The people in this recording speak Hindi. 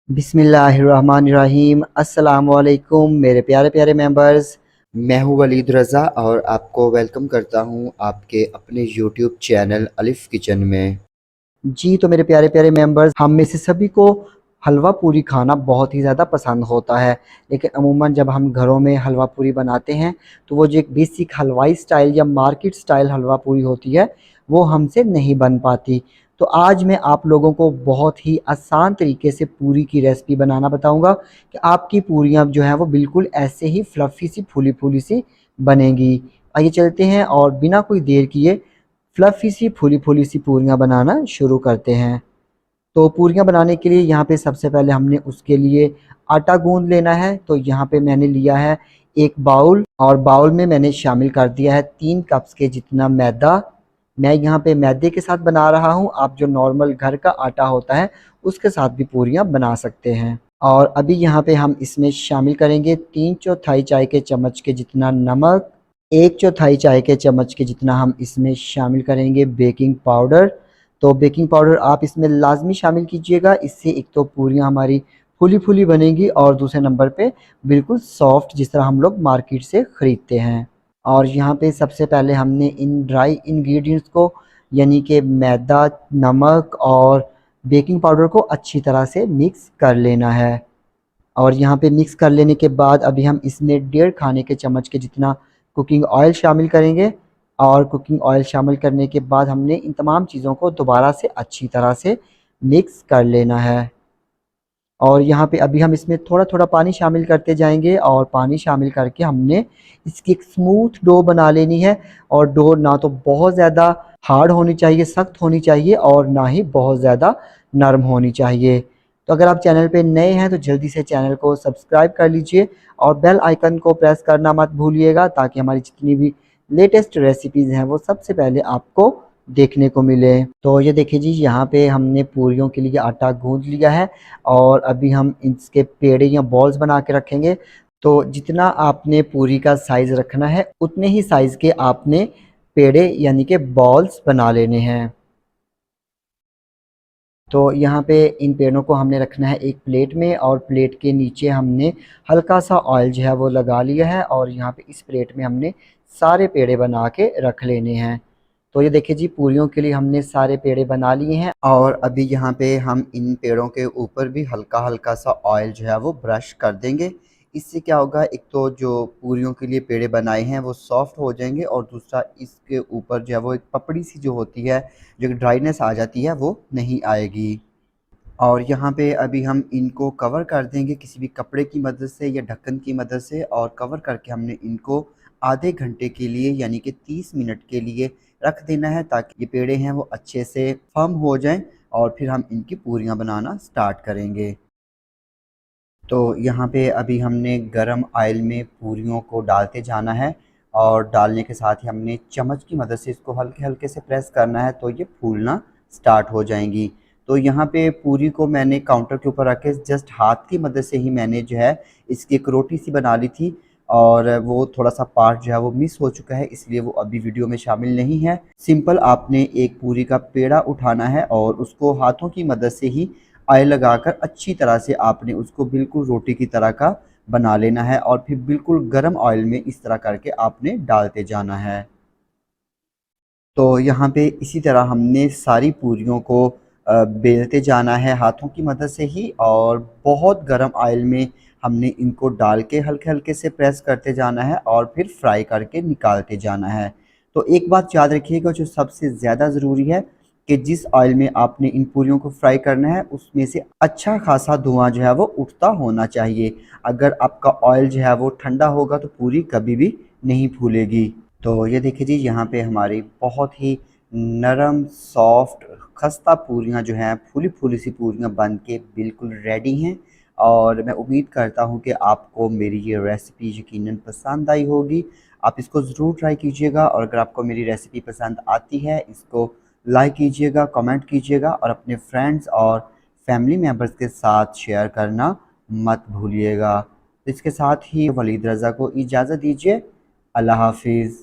बिस्मिल्लाहिर्रहमानिर्रहीम। अस्सलाम वालेकुम मेरे प्यारे प्यारे मेंबर्स। मैं हूँ वलीद रज़ा और आपको वेलकम करता हूँ आपके अपने यूट्यूब चैनल अलिफ़ किचन में। जी तो मेरे प्यारे प्यारे मेंबर्स, हम में से सभी को हलवा पूरी खाना बहुत ही ज़्यादा पसंद होता है। लेकिन अमूमन जब हम घरों में हलवा पूरी बनाते हैं तो वो जो एक बेसिक हलवाई स्टाइल या मार्केट स्टाइल हलवा पूरी होती है वो हमसे नहीं बन पाती। तो आज मैं आप लोगों को बहुत ही आसान तरीके से पूरी की रेसिपी बनाना बताऊंगा कि आपकी पूरियां जो हैं वो बिल्कुल ऐसे ही फ्लफ़ी सी फूली फूली सी बनेंगी। आइए चलते हैं और बिना कोई देर किए फ्लफ़ी सी फूली फूली सी पूरियां बनाना शुरू करते हैं। तो पूरियां बनाने के लिए यहाँ पे सबसे पहले हमने उसके लिए आटा गूंद लेना है। तो यहाँ पे मैंने लिया है एक बाउल और बाउल में मैंने शामिल कर दिया है 3 कप्स के जितना मैदा। मैं यहाँ पे मैदे के साथ बना रहा हूँ, आप जो नॉर्मल घर का आटा होता है उसके साथ भी पूरियां बना सकते हैं। और अभी यहाँ पे हम इसमें शामिल करेंगे 3/4 चाय के चम्मच के जितना नमक, 1/4 चाय के चम्मच के जितना हम इसमें शामिल करेंगे बेकिंग पाउडर। तो बेकिंग पाउडर आप इसमें लाजमी शामिल कीजिएगा, इससे एक तो पूरियाँ हमारी फूली फूली बनेंगी और दूसरे नंबर पे बिल्कुल सॉफ्ट जिस तरह हम लोग मार्केट से ख़रीदते हैं। और यहाँ पे सबसे पहले हमने इन ड्राई इंग्रेडिएंट्स को यानी कि मैदा, नमक और बेकिंग पाउडर को अच्छी तरह से मिक्स कर लेना है। और यहाँ पे मिक्स कर लेने के बाद अभी हम इसमें 1.5 खाने के चम्मच के जितना कुकिंग ऑयल शामिल करेंगे। और कुकिंग ऑयल शामिल करने के बाद हमने इन तमाम चीज़ों को दोबारा से अच्छी तरह से मिक्स कर लेना है। और यहाँ पे अभी हम इसमें थोड़ा-थोड़ा पानी शामिल करते जाएँगे और पानी शामिल करके हमने इसकी एक स्मूथ डो बना लेनी है। और डो ना तो बहुत ज़्यादा हार्ड होनी चाहिए, सख्त होनी चाहिए और ना ही बहुत ज़्यादा नरम होनी चाहिए। तो अगर आप चैनल पे नए हैं तो जल्दी से चैनल को सब्सक्राइब कर लीजिए और बेल आइकन को प्रेस करना मत भूलिएगा ताकि हमारी जितनी भी लेटेस्ट रेसिपीज़ हैं वो सबसे पहले आपको देखने को मिले। तो ये देखिए जी, यहाँ पे हमने पूरियों के लिए आटा गूँथ लिया है और अभी हम इसके पेड़े या बॉल्स बना के रखेंगे। तो जितना आपने पूरी का साइज़ रखना है उतने ही साइज़ के आपने पेड़े यानी कि बॉल्स बना लेने हैं। तो यहाँ पे इन पेड़ों को हमने रखना है एक प्लेट में और प्लेट के नीचे हमने हल्का सा ऑयल जो है वो लगा लिया है और यहाँ पे इस प्लेट में हमने सारे पेड़े बना के रख लेने हैं। तो ये देखिए जी, पूरियों के लिए हमने सारे पेड़े बना लिए हैं और अभी यहाँ पे हम इन पेड़ों के ऊपर भी हल्का हल्का सा ऑयल जो है वो ब्रश कर देंगे। इससे क्या होगा, एक तो जो पूरियों के लिए पेड़े बनाए हैं वो सॉफ्ट हो जाएंगे और दूसरा इसके ऊपर जो है वो एक पपड़ी सी जो होती है, जो ड्राइनेस आ जाती है, वो नहीं आएगी। और यहाँ पे अभी हम इनको कवर कर देंगे किसी भी कपड़े की मदद से या ढक्कन की मदद से और कवर करके हमने इनको आधे घंटे के लिए यानी कि 30 मिनट के लिए रख देना है ताकि ये पेड़े हैं वो अच्छे से फर्म हो जाएं और फिर हम इनकी पूरियाँ बनाना स्टार्ट करेंगे। तो यहाँ पे अभी हमने गरम ऑयल में पूरियों को डालते जाना है और डालने के साथ ही हमने चम्मच की मदद से इसको हल्के हल्के से प्रेस करना है तो ये फूलना स्टार्ट हो जाएंगी। तो यहाँ पे पूरी को मैंने काउंटर के ऊपर रख के जस्ट हाथ की मदद से ही मैंने जो है इसकी एक रोटी सी बना ली थी और वो थोड़ा सा पार्ट जो है वो मिस हो चुका है, इसलिए वो अभी वीडियो में शामिल नहीं है। सिंपल आपने एक पूरी का पेड़ा उठाना है और उसको हाथों की मदद से ही ऑयल लगाकर अच्छी तरह से आपने उसको बिल्कुल रोटी की तरह का बना लेना है और फिर बिल्कुल गर्म ऑयल में इस तरह करके आपने डालते जाना है। तो यहाँ पे इसी तरह हमने सारी पूरियों को बेलते जाना है हाथों की मदद से ही और बहुत गर्म ऑयल में हमने इनको डाल के हल्के हल्के से प्रेस करते जाना है और फिर फ्राई करके निकालते जाना है। तो एक बात याद रखिएगा, जो सबसे ज़्यादा ज़रूरी है कि जिस ऑयल में आपने इन पूरियों को फ्राई करना है उसमें से अच्छा खासा धुआं जो है वो उठता होना चाहिए। अगर आपका ऑयल जो है वो ठंडा होगा तो पूरी कभी भी नहीं फूलेगी। तो ये देखिए जी, यहाँ पे हमारी बहुत ही नरम सॉफ्ट खस्ता पूरियाँ जो हैं फूली फूली सी पूरियाँ बन के बिल्कुल रेडी हैं। और मैं उम्मीद करता हूँ कि आपको मेरी ये रेसिपी यकीनन पसंद आई होगी। आप इसको ज़रूर ट्राई कीजिएगा और अगर आपको मेरी रेसिपी पसंद आती है इसको लाइक कीजिएगा, कमेंट कीजिएगा और अपने फ्रेंड्स और फैमिली मेम्बर्स के साथ शेयर करना मत भूलिएगा। तो इसके साथ ही वलीद रज़ा को इजाज़त दीजिए। अल्लाह हाफिज़।